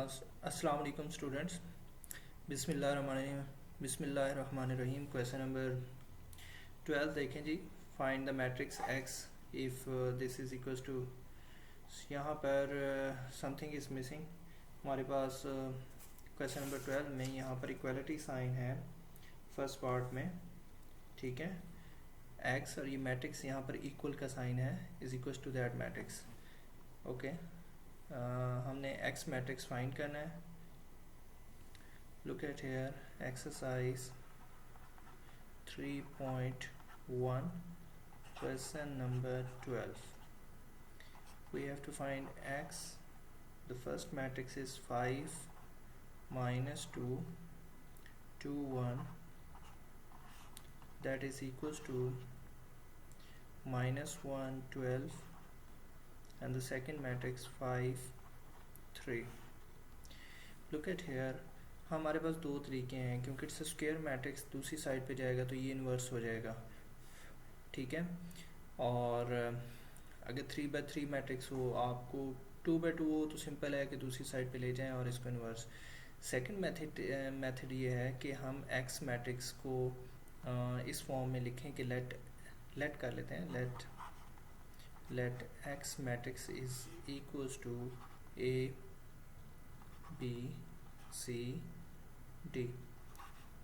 अस्सलाम वालेकुम स्टूडेंट्स। बिस्मिल्लाहिर्रहमानिर्रहीम। क्वेश्चन नंबर 12 देखें जी। Find the matrix X if this is equals to, यहाँ पर समथिंग इज़ मिसिंग हमारे पास। क्वेश्चन नंबर 12 में यहाँ पर इक्वलिटी साइन है फर्स्ट पार्ट में, ठीक है। एक्स और ये मैट्रिक्स यहाँ पर इक्वल का साइन है, is equals to that matrix. Okay, हमने एक्स मैट्रिक्स फाइंड करना है। Look at here, exercise 3.1, question number 12. We have to find x. The first matrix is 5 minus 2 2 1, that is equals to minus 1 12, and the second matrix 5 3. Look at here, हमारे पास दो तरीके हैं, क्योंकि its square matrix दूसरी side पे जाएगा तो ये इन्वर्स हो जाएगा, ठीक है। और अगर 3/3 मैट्रिक्स हो, आपको 2/2 हो तो सिंपल है कि दूसरी साइड पे ले जाएं और इसको इन्वर्स। सेकंड मेथड ये है कि हम एक्स मैट्रिक्स को इस फॉर्म में लिखें कि लेट कर लेते हैं, let X matrix is equals to A B C D.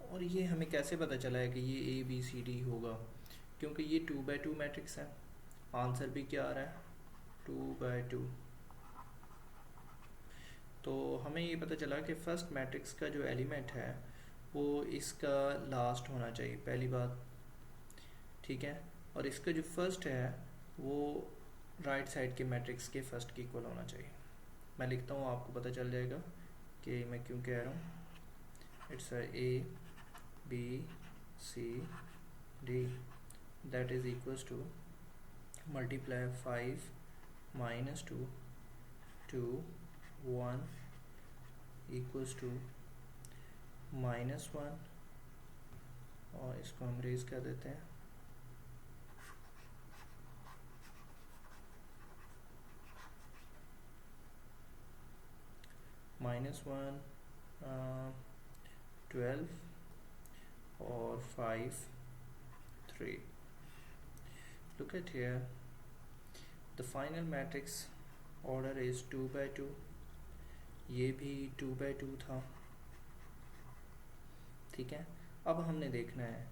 और ये हमें कैसे पता चला है कि ये ए बी सी डी होगा, क्योंकि ये 2/2 मैट्रिक्स है। आंसर भी क्या आ रहा है, 2/2। तो हमें ये पता चला कि फर्स्ट मैट्रिक्स का जो एलिमेंट है वो इसका लास्ट होना चाहिए, पहली बात, ठीक है। और इसका जो फर्स्ट है वो राइट साइड के मैट्रिक्स के फर्स्ट की इक्वल होना चाहिए। मैं लिखता हूँ, आपको पता चल जाएगा कि मैं क्यों कह रहा हूँ। It's A B C D, that is equals to multiply 5 minus 2 2 1 equals to -1, और इसको हम रेज कर देते हैं -1 12 और 5 3. Look at here, the final matrix order is 2/2, ये भी 2/2 था, ठीक है। अब हमने देखना है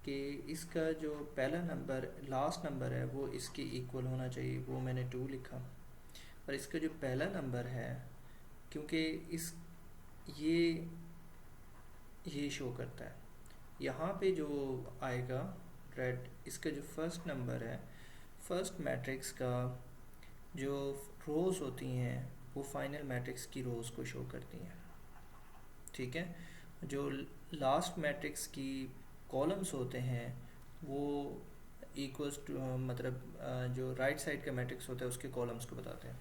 कि इसका जो पहला नंबर लास्ट नंबर है वो इसके इक्वल होना चाहिए, वो मैंने 2 लिखा। और इसका जो पहला नंबर है, क्योंकि इस ये शो करता है यहाँ पे जो आएगा रेड, इसका जो फर्स्ट नंबर है, फर्स्ट मैट्रिक्स का जो रोज़ होती हैं वो फाइनल मैट्रिक्स की रोज़ को शो करती हैं, ठीक है। जो लास्ट मैट्रिक्स की कॉलम्स होते हैं वो इक्वल्स टू, मतलब जो राइट साइड का मैट्रिक्स होता है उसके कॉलम्स को बताते हैं।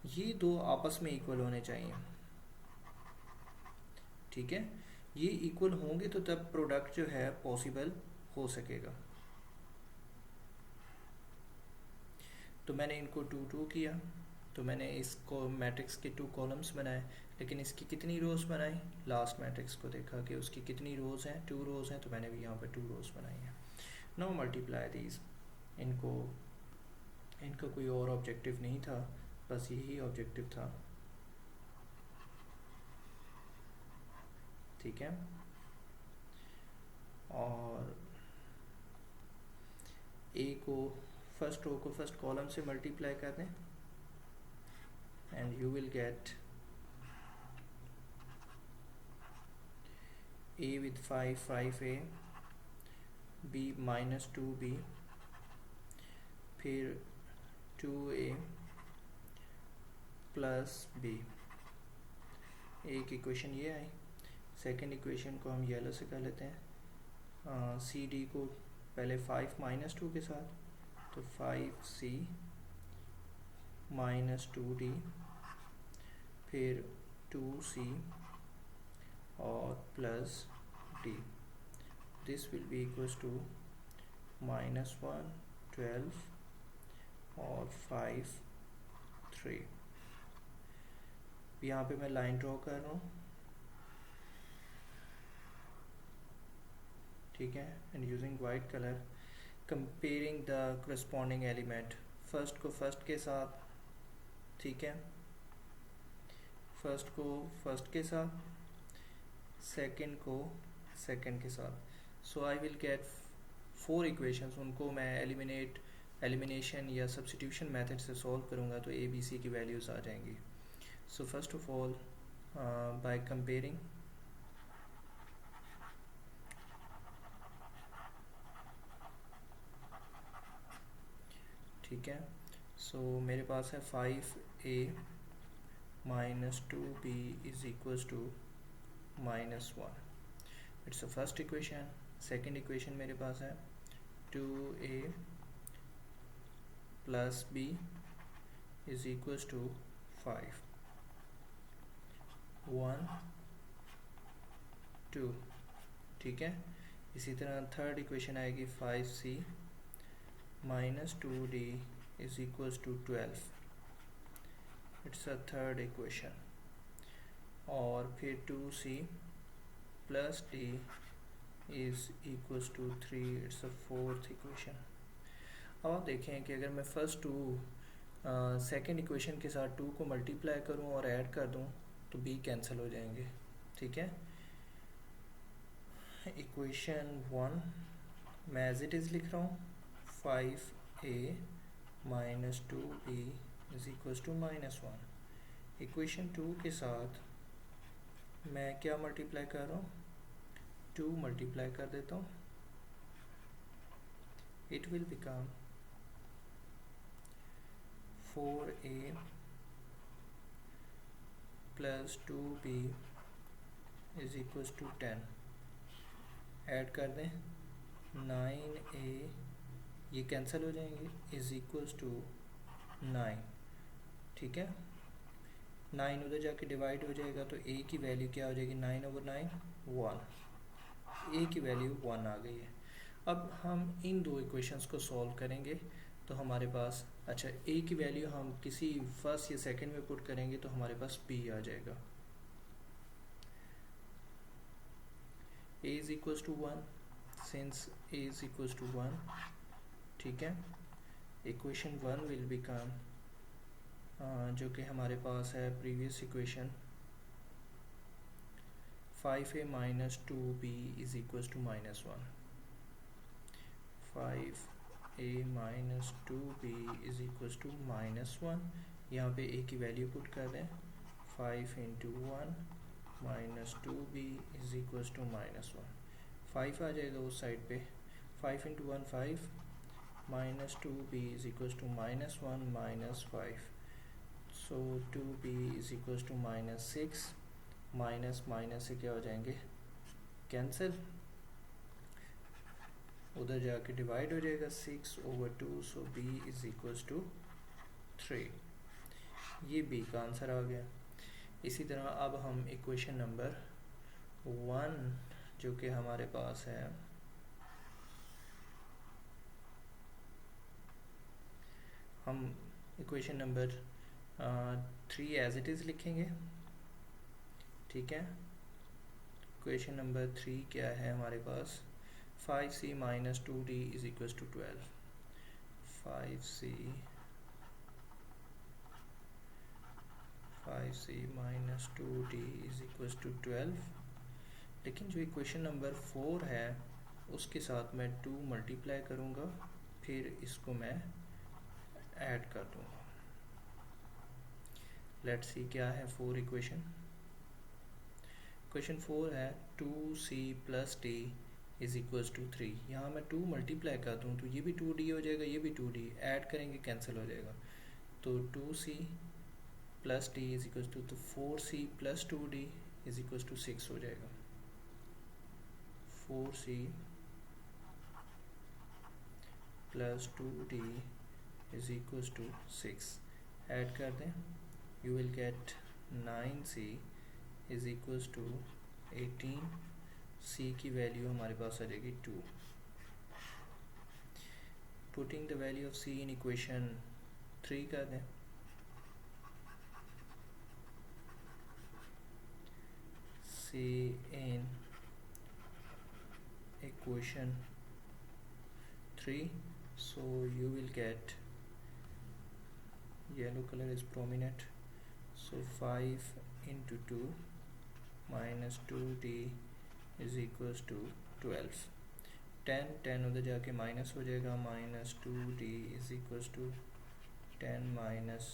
ये दो आपस में इक्वल होने चाहिए, ठीक है। ये इक्वल होंगे तो तब प्रोडक्ट जो है पॉसिबल हो सकेगा। तो मैंने इनको 2 2 किया, तो मैंने इसको मैट्रिक्स के 2 कॉलम्स बनाए, लेकिन इसकी कितनी रोज़ बनाई, लास्ट मैट्रिक्स को देखा कि उसकी कितनी रोज़ हैं, 2 रोज़ हैं, तो मैंने भी यहाँ पर 2 रोज़ बनाई हैं। नाउ मल्टीप्लाई दीज, इनका कोई और ऑब्जेक्टिव नहीं था, बस यही ऑब्जेक्टिव था, ठीक है। और ए को फर्स्ट रो को फर्स्ट कॉलम से मल्टीप्लाई कर दें and you will get a with 5 5a, b minus 2b, फिर 2a प्लस b। एक इक्वेशन ये आई। सेकंड इक्वेशन को हम येलो से कर लेते हैं, सी डी को पहले 5 minus 2 के साथ, तो 5c minus 2d, फिर 2c और plus d। This will be equals to -1 12 और 5 3। यहाँ पे मैं लाइन ड्रॉ कर रहा हूँ, ठीक है, and using white colour comparing the corresponding element, first को फर्स्ट के साथ, ठीक है, फर्स्ट को फर्स्ट के साथ, सेकंड को सेकंड के साथ। सो आई विल गेट 4 इक्वेशंस, उनको मैं एलिमिनेशन या सब्स्टिट्यूशन मेथड से सॉल्व करूँगा तो ए बी सी की वैल्यूज़ आ जाएंगी। So first of all by comparing, ठीक है, सो मेरे पास है 5a minus 2b is equals to -1, it's a first equation. Second equation मेरे पास है 2a plus b is equals to 5, 1 2, ठीक है। इसी तरह थर्ड इक्वेशन आएगी 5c minus 2d is equals to 12, it's a third equation. और फिर 2c plus d is equals to 3, it's a fourth equation. अब आप देखें कि अगर मैं फर्स्ट टू सेकेंड इक्वेशन के साथ 2 को मल्टीप्लाई करूं और ऐड कर दूं तो b कैंसिल हो जाएंगे, ठीक है। इक्वेशन 1 मैं एज इट इज़ लिख रहा हूँ, 5a minus 2b is equals to -1। Equation 2 के साथ मैं क्या मल्टीप्लाई कर रहा हूँ, 2 मल्टीप्लाई कर देता हूँ, it will become 4a plus 2b is equals to 10, add कर दें 9a, ये कैंसिल हो जाएंगे, इज इक्वल्स टू 9, ठीक है। 9 उधर जाके डिवाइड हो जाएगा तो a की वैल्यू क्या हो जाएगी, 9/9 1, a की वैल्यू 1 आ गई है। अब हम इन दो इक्वेशंस को सॉल्व करेंगे तो हमारे पास, अच्छा a की वैल्यू हम किसी फर्स्ट या सेकंड में पुट करेंगे तो हमारे पास b आ जाएगा, a is equals to 1, since a is equals to 1, ठीक है। इक्वेशन 1 विल बिकम जो कि हमारे पास है previous equation 5a minus 2b is equals to -1, 5a minus 2b is equals to -1। यहाँ पे a की वैल्यू पुट कर दें, 5 into 1 minus 2b is equals to -1, 5 आ जाएगा उस साइड पे, 5 into 1 5 minus 2b is equals to -1 minus 5, so 2b is equals to -6, minus minus से क्या हो जाएंगे, कैंसिल, उधर जाके डिवाइड हो जाएगा 6/2, सो b इज इक्वल्स टू 3, ये b का आंसर आ गया। इसी तरह अब हम इक्वेशन नंबर 1 जो कि हमारे पास है, हम equation number 3 as it is लिखेंगे, ठीक है। इक्वेशन नंबर 3 क्या है हमारे पास, 5c minus 2d is equals to 12, 5c minus 2d is equals to 12। लेकिन जो इक्वेशन नंबर 4 है उसके साथ मैं 2 मल्टीप्लाई करूँगा, फिर इसको मैं ऐड कर दूँगा। लेट्स सी क्या है 4 इक्वेशन। क्वेश्चन 4 है 2c plus d is equals to 3, यहाँ मैं 2 मल्टीप्लाई कर दूँ तो ये भी 2d हो जाएगा, ये भी 2d, ऐड करेंगे कैंसिल हो जाएगा, तो 2c plus d is equals to, तो 4c plus 2d is equals to 6 हो जाएगा, 4c plus 2d is equals to 6, add कर दें, you will get 9c is equals to 18, c की वैल्यू हमारे पास आ जाएगी 2। Putting the value of c in equation 3 कर दें, see in equation 3. So you will get, yellow color is prominent, so 5 into 2 minus 2d is equals to 12. 10 उधर जाके minus हो जाएगा, minus 2d is equals to 10 minus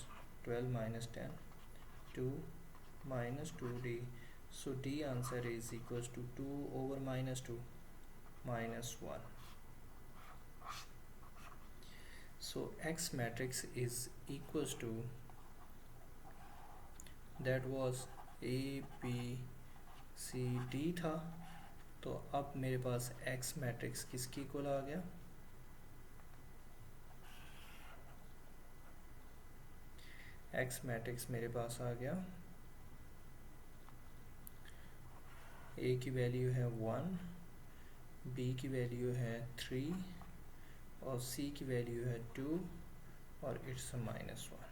12 minus 10, 2 minus 2d. So d answer is equals to 2 over minus 2 minus 1. So X matrix is equals to, that was A B C D था, तो अब मेरे पास X matrix किसकी equal आ गया, X matrix मेरे पास आ गया, A की value है 1, B की वैल्यू है 3 और C की वैल्यू है 2 और it's -1.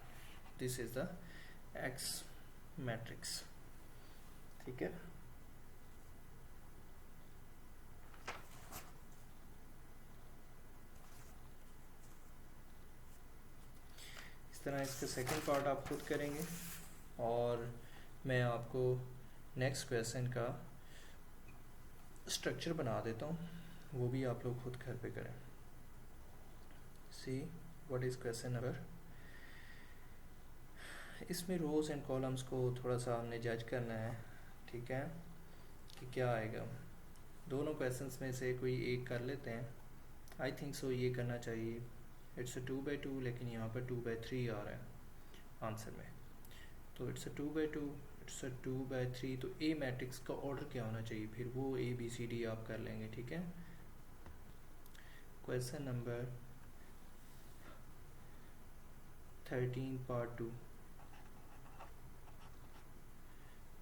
This is the X matrix. ठीक है, इस तरह इसका सेकंड पार्ट आप खुद करेंगे और मैं आपको नेक्स्ट क्वेश्चन का स्ट्रक्चर बना देता हूँ, वो भी आप लोग खुद घर पे करें. See what is question number. इसमें रोज़ एंड कॉलम्स को थोड़ा सा हमने जज करना है, ठीक है, कि क्या आएगा. दोनों क्वेश्चंस में से कोई एक कर लेते हैं. आई थिंक सो ये करना चाहिए. इट्स अ 2/2, लेकिन यहाँ पर 2/3 आ रहा है आंसर में, तो इट्स अ 2/2, इट्स अ 2/3. तो ए मैट्रिक्स का ऑर्डर क्या होना चाहिए, फिर वो ABCD आप कर लेंगे. ठीक है, क्वेश्चन नंबर 13 पार्ट 2.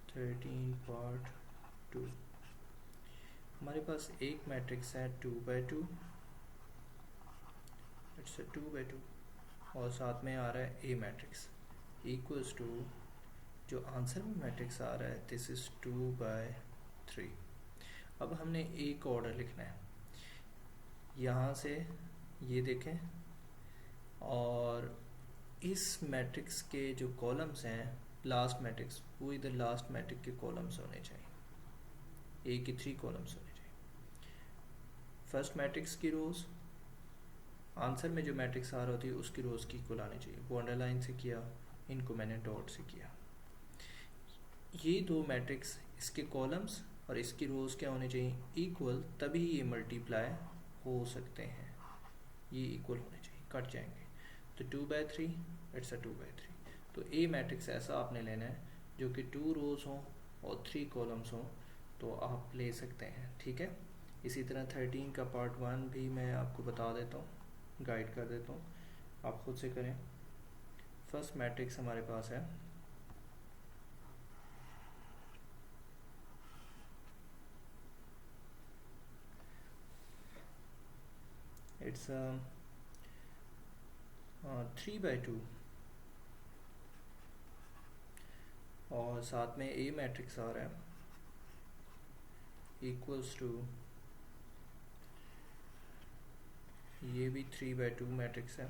13 पार्ट 2. हमारे पास एक मैट्रिक्स है 2/2, इट्स अ 2/2 और साथ में आ रहा है ए मैट्रिक्स इक्वल्स टू, जो आंसर में मैट्रिक्स आ रहा है दिस इज 2/3. अब हमने एक ऑर्डर लिखना है, यहाँ से ये देखें, और इस मैट्रिक्स के जो कॉलम्स हैं, लास्ट मैट्रिक्स, वो इधर लास्ट मैट्रिक्स के कॉलम्स होने चाहिए, ए के 3 कॉलम्स होने चाहिए. फर्स्ट मैट्रिक्स की रोज, आंसर में जो मैट्रिक्स आ रहा होती है उसकी रोज की इक्वल आनी चाहिए. वो अंडरलाइन से किया, इनको मैंने डॉट से किया. ये दो मैट्रिक्स, इसके कॉलम्स और इसकी रोज क्या होने चाहिए, इक्वल, तभी ये मल्टीप्लाई हो सकते हैं. ये इक्वल होने चाहिए, कट जाएंगे. तो 2/3, इट्स अ 2/3. तो ए मैट्रिक्स ऐसा आपने लेना है जो कि 2 रोज हों और 3 कॉलम्स हों, तो आप ले सकते हैं. ठीक है, इसी तरह 13 का पार्ट 1 भी मैं आपको बता देता हूँ, गाइड कर देता हूँ, आप खुद से करें. फर्स्ट मैट्रिक्स हमारे पास है, इट्स 3/2 और साथ में ए मैट्रिक्स आ रहा है इक्वल्स टू, ये भी 3/2 मैट्रिक्स है.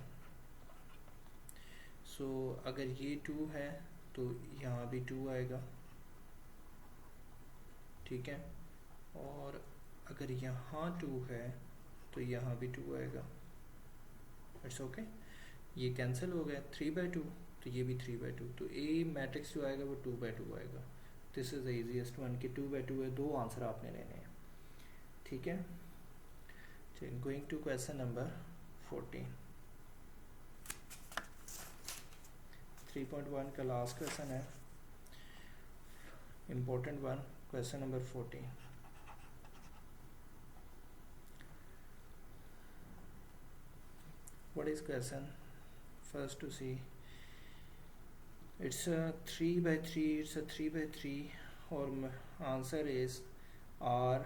सो अगर ये 2 है तो यहाँ भी 2 आएगा. ठीक है, और अगर यहाँ 2 है तो यहाँ भी 2 आएगा. इट्स ओके, ये कैंसिल हो गया. 3/2 तो ये भी 3/2, तो ए मैट्रिक्स जो आएगा वो 2/2 आएगा. This is the easiest one कि 2/2 है. 2 आंसर आपने लेने हैं. ठीक है, चलिए गोइंग टू क्वेश्चन नंबर 14. 3.1 का लास्ट क्वेश्चन है, important one, question number 14. What is question? First to see, it's a 3/3, it's a 3/3 or answer is R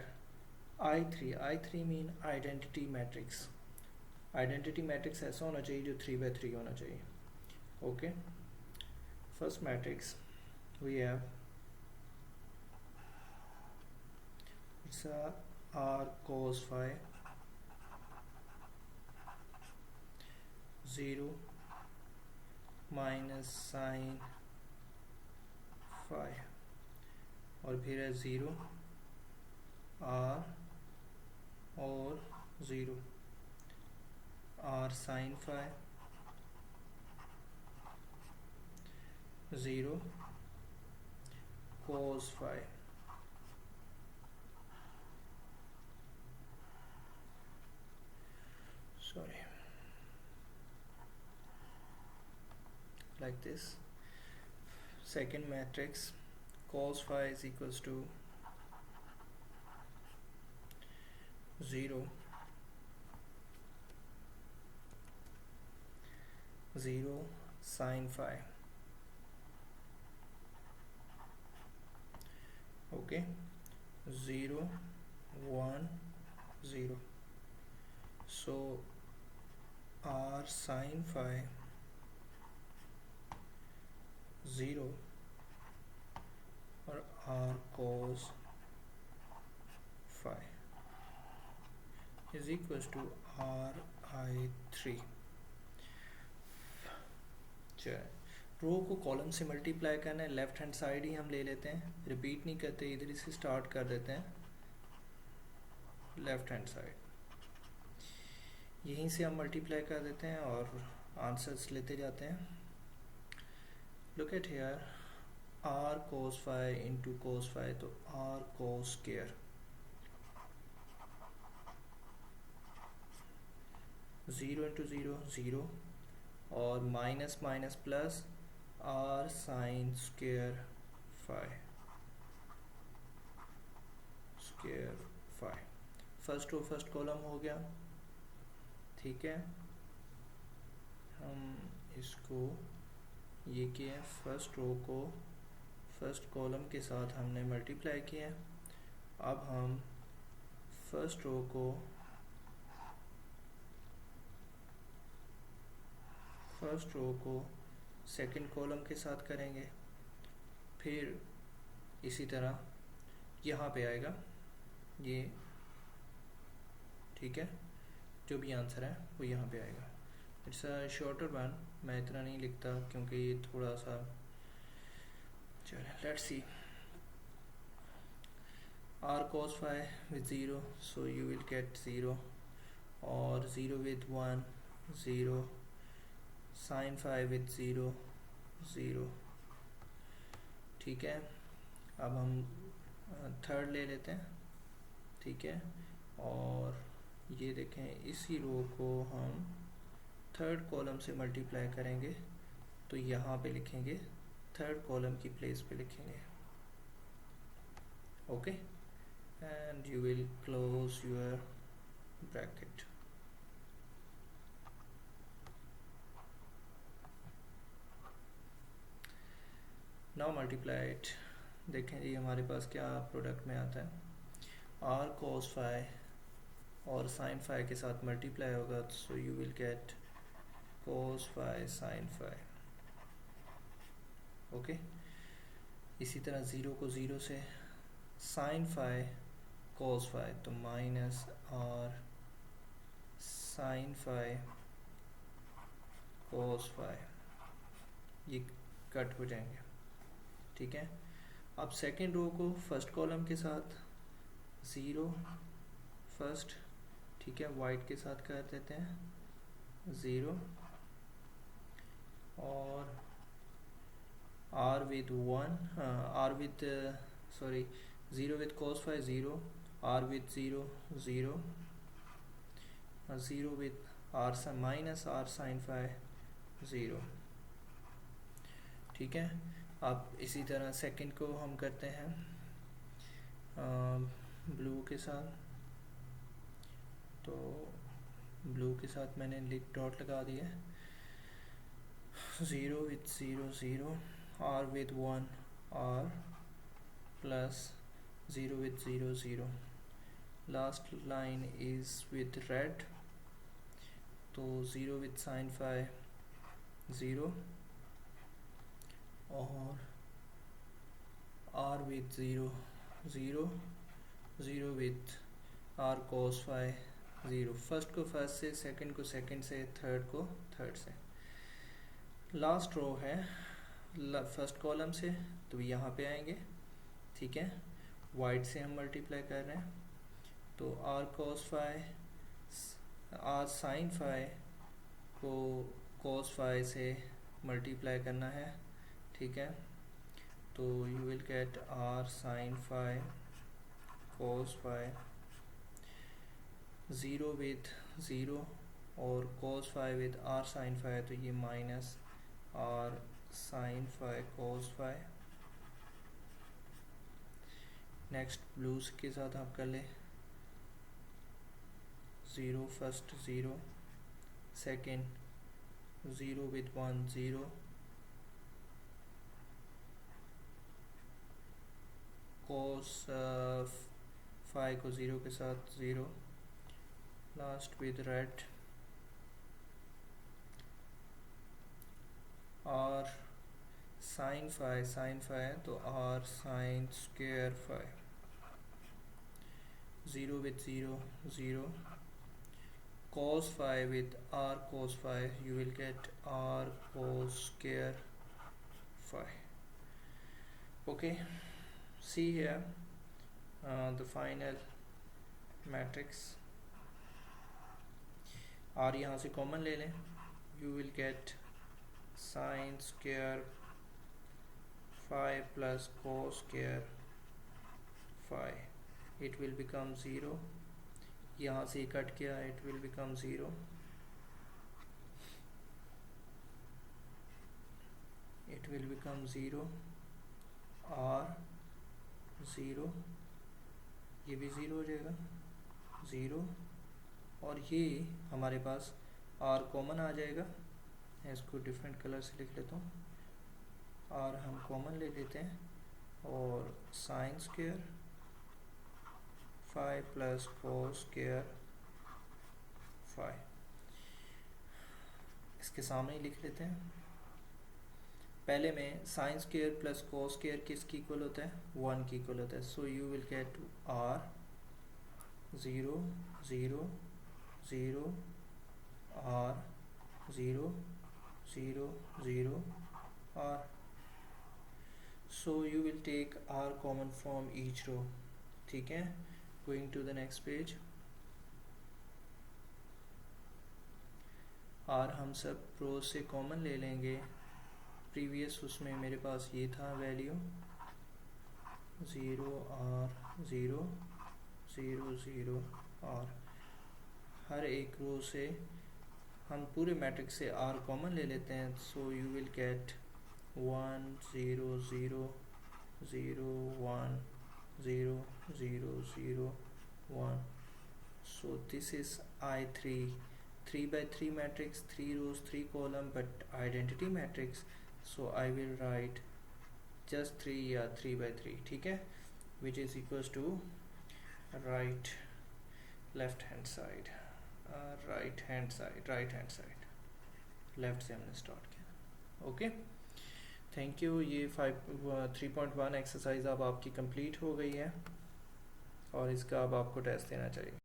I3. I3 mean identity matrix. Identity matrix ऐसा होना चाहिए जो 3/3 होना चाहिए. Okay, first matrix we have it's r cos phi 0 minus sine phi और फिर है 0 r और 0 r sine phi 0 cos phi sorry like this. Second matrix cos phi is equals to 0 0 sin phi. Okay, 0 1 0. So r sin phi 0 और r cos phi is equals to ri3. चलिए, रो को column से multiply करना है, left hand side ही हम ले लेते हैं, रिपीट नहीं करते, इधर से स्टार्ट कर देते हैं लेफ्ट हैंड साइड, यहीं से हम मल्टीप्लाई कर देते हैं और आंसर्स लेते जाते हैं. Look at here r cos phi into cos phi, तो r cos स्क्वायर 0 इंटू 0 0 और minus minus plus r sine square phi. First row first column हो गया. ठीक है, हम इसको ये किए, फर्स्ट रो को फर्स्ट कॉलम के साथ हमने मल्टीप्लाई किया. अब हम फर्स्ट रो को सेकंड कॉलम के साथ करेंगे, फिर इसी तरह यहाँ पे आएगा ये. ठीक है, जो भी आंसर है वो यहाँ पे आएगा. इट्स अ शॉर्टर वन, मैं इतना नहीं लिखता क्योंकि ये थोड़ा सा. चलिए let's see. r cos phi with 0, so you will get 0, or 0 with 1 0, sin phi with 0 0. ठीक है, अब हम थर्ड ले लेते हैं. ठीक है, और ये देखें, इसी रो को हम थर्ड कॉलम से मल्टीप्लाई करेंगे, तो यहाँ पे लिखेंगे, थर्ड कॉलम की प्लेस पे लिखेंगे. Okay, and you will close your bracket. Now multiply it. देखें जी हमारे पास क्या प्रोडक्ट में आता है. r cos phi और sin phi के साथ मल्टीप्लाई होगा, सो you will gate cos phi sin phi. Okay, इसी तरह 0 को 0 से, sin phi cos phi, तो minus r sin phi cos phi, ये कट हो जाएंगे. ठीक है, अब सेकेंड रो को फर्स्ट कॉलम के साथ 0 फर्स्ट, ठीक है, वाइट के साथ कर देते हैं 0, और r with 1 r with sorry 0 with cos phi 0, r with 0 0, 0 with r minus r sin phi 0. ठीक है, अब इसी तरह सेकंड को हम करते हैं ब्लू के साथ. तो ब्लू के साथ मैंने डॉट लगा दिया. 0 with 0 0, r with 1 r, plus 0 with 0 0. Last line is with red, तो 0 with sin phi 0, और r with 0 0, zero with R cos phi zero. First को फर्स्ट से, सेकंड को सेकंड से, थर्ड को थर्ड से। लास्ट रो है फर्स्ट कॉलम से, तो यहाँ पे आएंगे, ठीक है। वाइट से हम मल्टीप्लाई कर रहे हैं, तो R cos phi, R sine phi को कोस फाई से मल्टीप्लाई करना है, ठीक है। तो you will get R sine phi cos phi, zero with zero और cos phi with R sine phi, तो ये minus R sine phi cos phi. Next blues के साथ आप कर लें, zero first zero, second zero with one zero, cos phi को zero के साथ zero, last with red R sine phi है तो R sine square phi, zero with zero zero, cos phi with r cos phi, you will get r cos square phi. Okay, see here the final matrix. r यहाँ से common ले लें, you will get sin square phi plus cos square phi. It will become 0. यहाँ से cut किया, it will become 0. It will become 0. r 0, ये भी 0 हो जाएगा 0, और ये हमारे पास r कॉमन आ जाएगा। मैं इसको डिफरेंट कलर से लिख लेता हूँ, r हम कॉमन ले लेते हैं, और sine square phi plus cos square phi, इसके सामने ही लिख लेते हैं। पहले में sine square plus cos square किसकी इक्वल होता है, 1 की इक्वल होता है। So you will get r 0 0 0 r 0 0 0 r. So you will take r common from each row, ठीक है। Going to the next page, r हम सब रो से कॉमन ले लेंगे। प्रीवियस उसमें मेरे पास ये था वैल्यू 0 r 0 0 0 r। हर एक रो से हम पूरे मैट्रिक्स से r कॉमन ले लेते हैं। सो you will gate 1 0 0 0 1 0 0 0 1. So this is I3 3 by 3 matrix, 3 rows 3 column, but identity matrix. So I will write just 3 या 3 by 3, ठीक है, which is equals to right left hand side, right hand side, left से हमने start किया। Okay, thank you. ये 3.1 exercise अब आपकी complete हो गई है, और इसका अब आपको टेस्ट देना चाहिए।